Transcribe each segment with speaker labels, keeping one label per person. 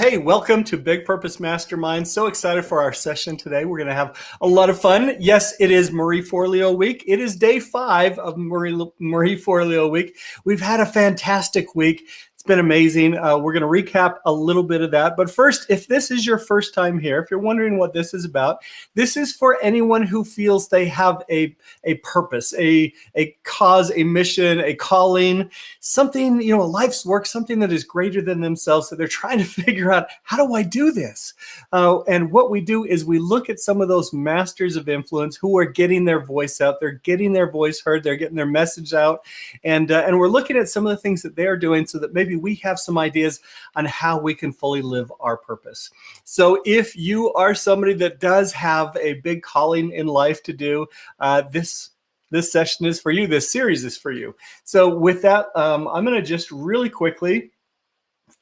Speaker 1: Hey, welcome to Big Purpose Mastermind. So excited for our session today. We're going to have a lot of fun. Yes, it is Marie Forleo week. It is day 5 of Marie Forleo week. We've had a fantastic week. It's been amazing. We're going to recap a little bit of that. But first, if this is your first time here, if you're wondering what this is about, this is for anyone who feels they have a purpose, a cause, a mission, a calling, something, a life's work, something that is greater than themselves, that they're trying to figure out, how do I do this? And what we do is we look at some of those masters of influence who are getting their voice out, they're getting their voice heard, they're getting their message out, and we're looking at some of the things that they're doing so that maybe we have some ideas on how we can fully live our purpose. So if you are somebody that does have a big calling in life to do, this session is for you. This series is for you. So with that, I'm going to just really quickly,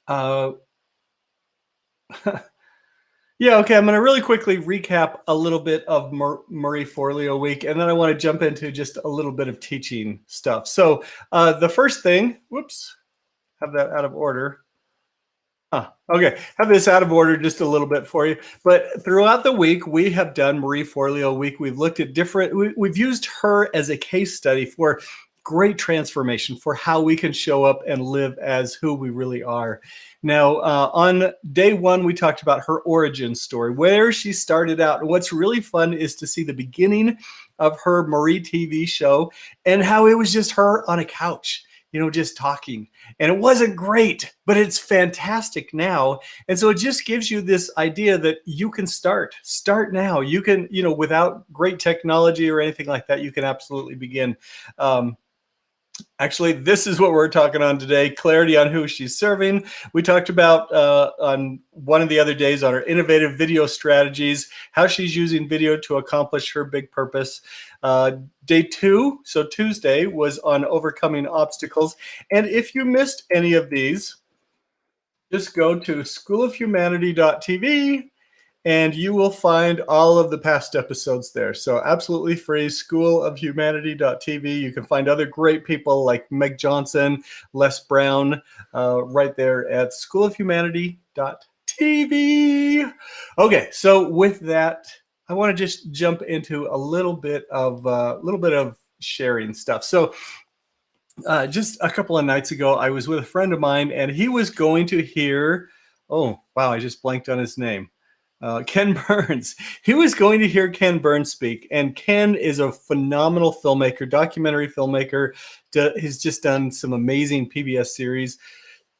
Speaker 1: I'm going to really quickly recap a little bit of Marie Forleo week, and then I want to jump into just a little bit of teaching stuff. So the first thing, whoops, have that out of order. Okay, have this out of order just a little bit for you. But throughout the week, we have done Marie Forleo week. We've looked at we've used her as a case study for great transformation, for how we can show up and live as who we really are. Now, on day 1, we talked about her origin story, where she started out. And what's really fun is to see the beginning of her Marie TV show and how it was just her on a couch, just talking. And it wasn't great, but it's fantastic now. And so it just gives you this idea that you can start now. You can, without great technology or anything like that, you can absolutely begin. Actually, this is what we're talking on today, clarity on who she's serving. We talked about on one of the other days on her innovative video strategies, how she's using video to accomplish her big purpose. Day 2, so Tuesday, was on overcoming obstacles. And if you missed any of these, just go to schoolofhumanity.tv and you will find all of the past episodes there. So absolutely free, schoolofhumanity.tv. You can find other great people like Meg Johnson, Les Brown, right there at schoolofhumanity.tv. Okay, so with that, I want to just jump into a little bit of sharing stuff. So just a couple of nights ago, I was with a friend of mine, and he was going to hear, oh, wow, I just blanked on his name. Ken Burns. He was going to hear Ken Burns speak, and Ken is a phenomenal filmmaker, documentary filmmaker. He's just done some amazing PBS series,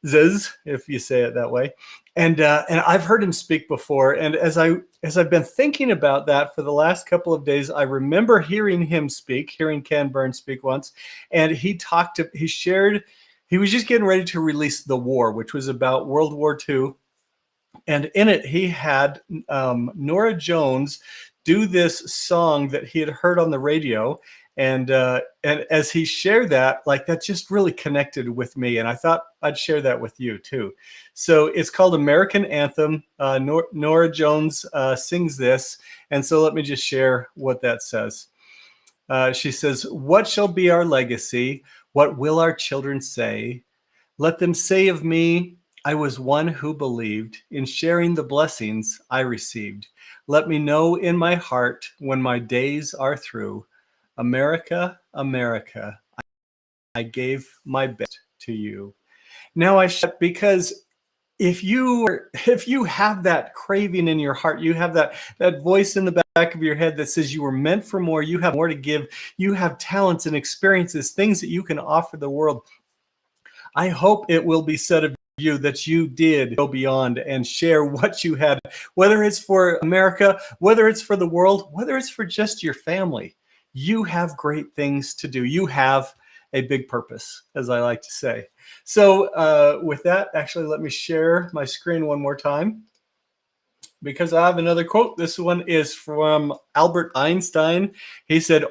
Speaker 1: if you say it that way. And I've heard him speak before. And as I've been thinking about that for the last couple of days, I remember hearing Ken Burns speak once, and he shared, he was just getting ready to release The War, which was about World War II. And in it, he had Norah Jones do this song that he had heard on the radio. And as he shared that, that just really connected with me. And I thought I'd share that with you too. So it's called American Anthem. Norah Jones sings this. And so let me just share what that says. She says, "What shall be our legacy? What will our children say? Let them say of me, I was one who believed in sharing the blessings I received. Let me know in my heart when my days are through. America, America, I gave my best to you." Now because if you have that craving in your heart, you have that voice in the back of your head that says you were meant for more, you have more to give, you have talents and experiences, things that you can offer the world. I hope it will be said of you that you did go beyond and share what you had, whether it's for America, whether it's for the world, whether it's for just your family. You have great things to do. You have a big purpose, as I like to say. So with that, actually, let me share my screen one more time, because I have another quote. This one is from Albert Einstein. He said,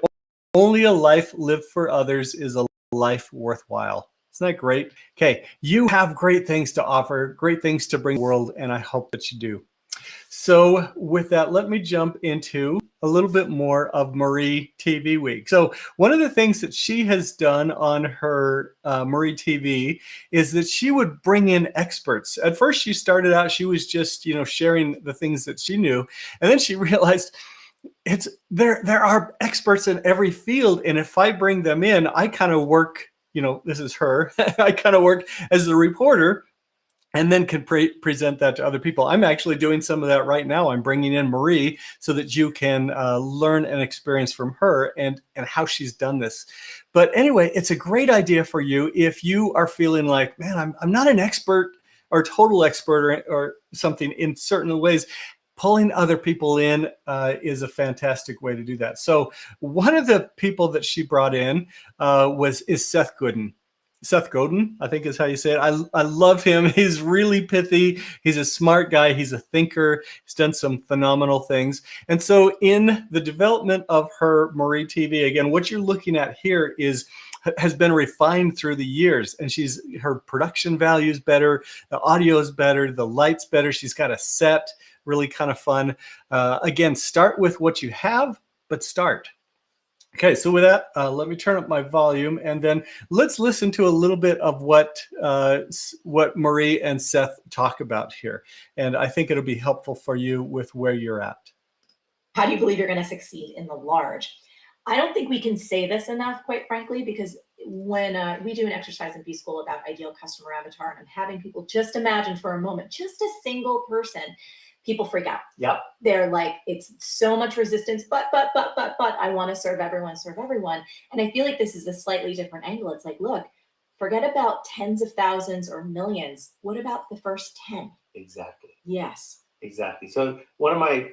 Speaker 1: "Only a life lived for others is a life worthwhile." Isn't that great? Okay, you have great things to offer, great things to bring to the world, and I hope that you do. So with that, let me jump into a little bit more of Marie TV Week. So one of the things that she has done on her Marie TV is that she would bring in experts. At first, she started out, she was just, sharing the things that she knew. And then she realized there are experts in every field. And if I bring them in, I kind of work, this is her, I kind of work as the reporter and then can present that to other people. I'm actually doing some of that right now. I'm bringing in Marie so that you can learn and experience from her and how she's done this. But anyway, it's a great idea for you if you are feeling like, man, I'm not an expert or total expert or something in certain ways. Pulling other people in is a fantastic way to do that. So one of the people that she brought in is Seth Goden. Seth Goden, I think is how you say it. I love him. He's really pithy. He's a smart guy. He's a thinker. He's done some phenomenal things. And so in the development of her Marie TV, again, what you're looking at here has been refined through the years, and her production value is better, the audio is better, the light's better. She's got a set, really kind of fun. Again, start with what you have, but start. Okay, so with that, let me turn up my volume, and then let's listen to a little bit of what Marie and Seth talk about here. And I think it'll be helpful for you with where you're at.
Speaker 2: How do you believe you're going to succeed in the large? I don't think we can say this enough, quite frankly, because when we do an exercise in B-School about ideal customer avatar, and I'm having people just imagine for a moment, just a single person, people freak out.
Speaker 3: Yep.
Speaker 2: They're like, it's so much resistance, but I want to serve everyone. And I feel like this is a slightly different angle. It's like, look, forget about tens of thousands or millions. What about the first 10?
Speaker 3: Exactly.
Speaker 2: Yes.
Speaker 3: Exactly. So one of my,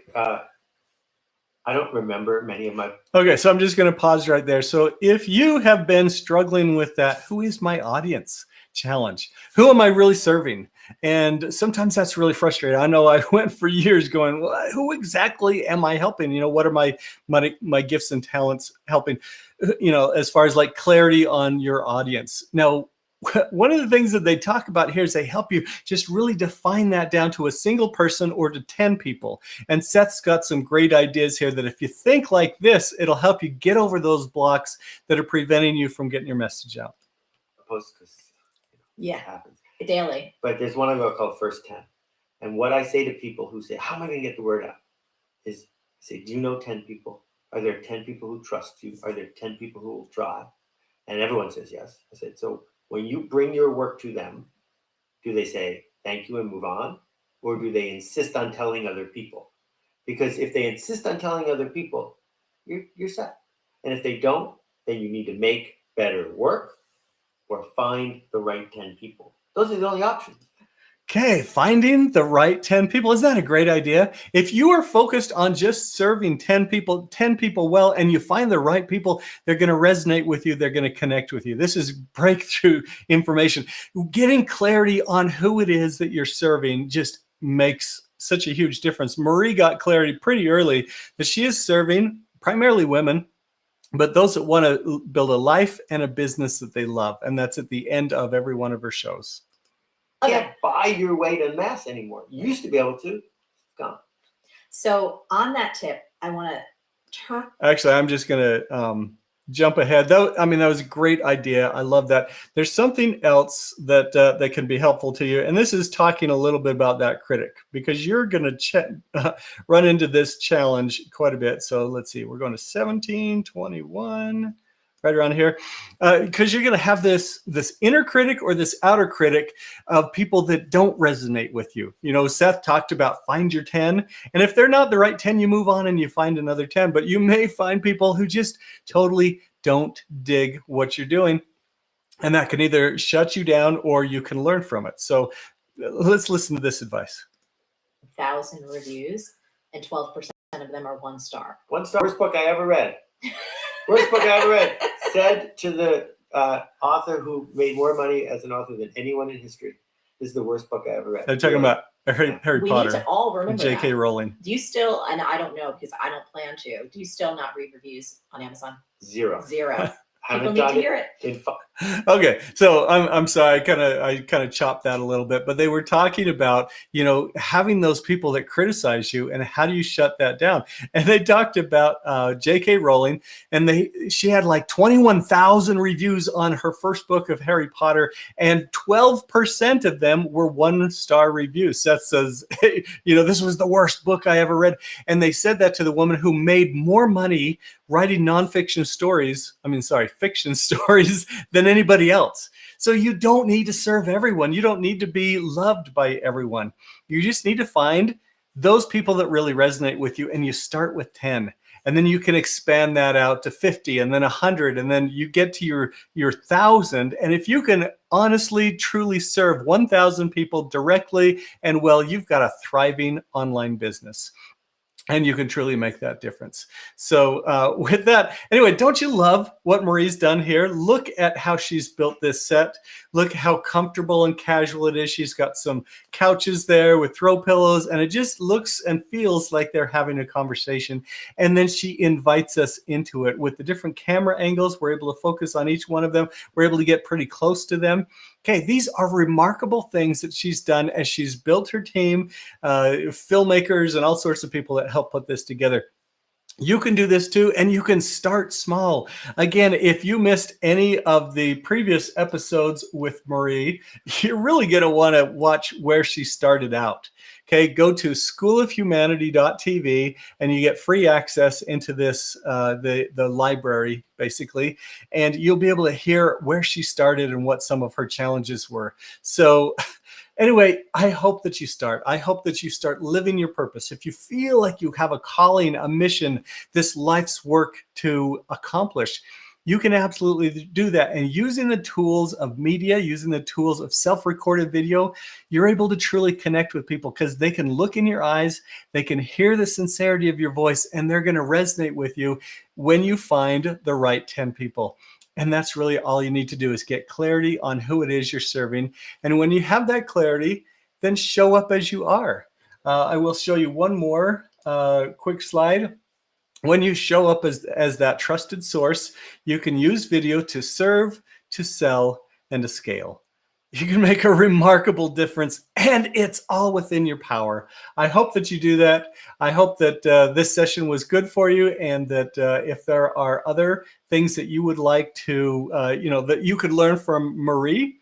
Speaker 3: I don't remember many of my.
Speaker 1: Okay, so I'm just going to pause right there. So if you have been struggling with that, who is my audience challenge? Who am I really serving? And sometimes that's really frustrating. I know I went for years going, well, who exactly am I helping? What are my gifts and talents helping? As far as like clarity on your audience. Now, one of the things that they talk about here is they help you just really define that down to a single person or to 10 people. And Seth's got some great ideas here that if you think like this, it'll help you get over those blocks that are preventing you from getting your message out.
Speaker 2: Yeah,
Speaker 3: it happens
Speaker 2: daily.
Speaker 3: But there's one I go called First 10. And what I say to people who say, how am I going to get the word out? Is I say, do you know 10 people? Are there 10 people who trust you? Are there 10 people who will try? And everyone says yes. I said, so when you bring your work to them, do they say thank you and move on? Or do they insist on telling other people? Because if they insist on telling other people, you're set. And if they don't, then you need to make better work or find the right 10 people. Those are the only options.
Speaker 1: Okay, finding the right 10 people. Isn't that a great idea? If you are focused on just serving 10 people well, and you find the right people, they're going to resonate with you. They're going to connect with you. This is breakthrough information. Getting clarity on who it is that you're serving just makes such a huge difference. Marie got clarity pretty early that she is serving primarily women, but those that want to build a life and a business that they love. And that's at the end of every one of her shows.
Speaker 3: You can't buy your way to mass anymore. You used to be able to. It's gone.
Speaker 2: So on that tip, I want to turn.
Speaker 1: Actually, I'm just going to jump ahead. That was a great idea. I love that. There's something else that can be helpful to you. And this is talking a little bit about that critic, because you're going to run into this challenge quite a bit. So let's see. We're going to 17, 21. Right around here, because you're going to have this inner critic or this outer critic of people that don't resonate with you. Seth talked about find your 10, and if they're not the right 10, you move on and you find another 10. But you may find people who just totally don't dig what you're doing, and that can either shut you down or you can learn from it. So let's listen to this advice.
Speaker 2: 1,000 reviews, and 12% of them are 1 star.
Speaker 3: 1 star. Worst book I ever read. Worst book I ever read. Said to the author who made more money as an author than anyone in history. This is the worst book I ever read.
Speaker 1: They're talking about Harry Potter.
Speaker 2: We need to all remember
Speaker 1: J.K. Rowling.
Speaker 2: Do you still, and I don't know because I don't plan to, do you still not read reviews on Amazon?
Speaker 3: Zero.
Speaker 2: People need to hear it.
Speaker 1: Okay, so I'm sorry, I kind of chopped that a little bit, but they were talking about, having those people that criticize you and how do you shut that down. And they talked about J.K. Rowling, and she had like 21,000 reviews on her first book of Harry Potter, and 12% of them were 1-star reviews. Seth says, hey, this was the worst book I ever read, and they said that to the woman who made more money writing fiction stories than anybody else. So you don't need to serve everyone. You don't need to be loved by everyone. You just need to find those people that really resonate with you, and you start with 10. And then you can expand that out to 50 and then 100, and then you get to your 1,000. And if you can honestly, truly serve 1,000 people directly and well, you've got a thriving online business. And you can truly make that difference. So with that, anyway, don't you love what Marie's done here? Look at how she's built this set. Look how comfortable and casual it is. She's got some couches there with throw pillows, and it just looks and feels like they're having a conversation. And then she invites us into it with the different camera angles. We're able to focus on each one of them. We're able to get pretty close to them. Okay, these are remarkable things that she's done as she's built her team, filmmakers and all sorts of people that help put this together. You can do this too, and you can start small. Again, if you missed any of the previous episodes with Marie, you're really going to want to watch where she started out. Okay, go to schoolofhumanity.tv and you get free access into this, the library, basically, and you'll be able to hear where she started and what some of her challenges were. So anyway, I hope that you start. I hope that you start living your purpose. If you feel like you have a calling, a mission, this life's work to accomplish, you can absolutely do that. And using the tools of media, using the tools of self-recorded video, you're able to truly connect with people because they can look in your eyes, they can hear the sincerity of your voice, and they're going to resonate with you when you find the right 10 people. And that's really all you need to do is get clarity on who it is you're serving. And when you have that clarity, then show up as you are. I will show you one more quick slide. When you show up as that trusted source, you can use video to serve, to sell, and to scale. You can make a remarkable difference, and it's all within your power. I hope that you do that. I hope that this session was good for you, and that if there are other things that you would like to, that you could learn from Marie,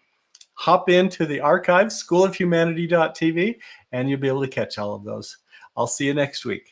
Speaker 1: hop into the archives, schoolofhumanity.tv, and you'll be able to catch all of those. I'll see you next week.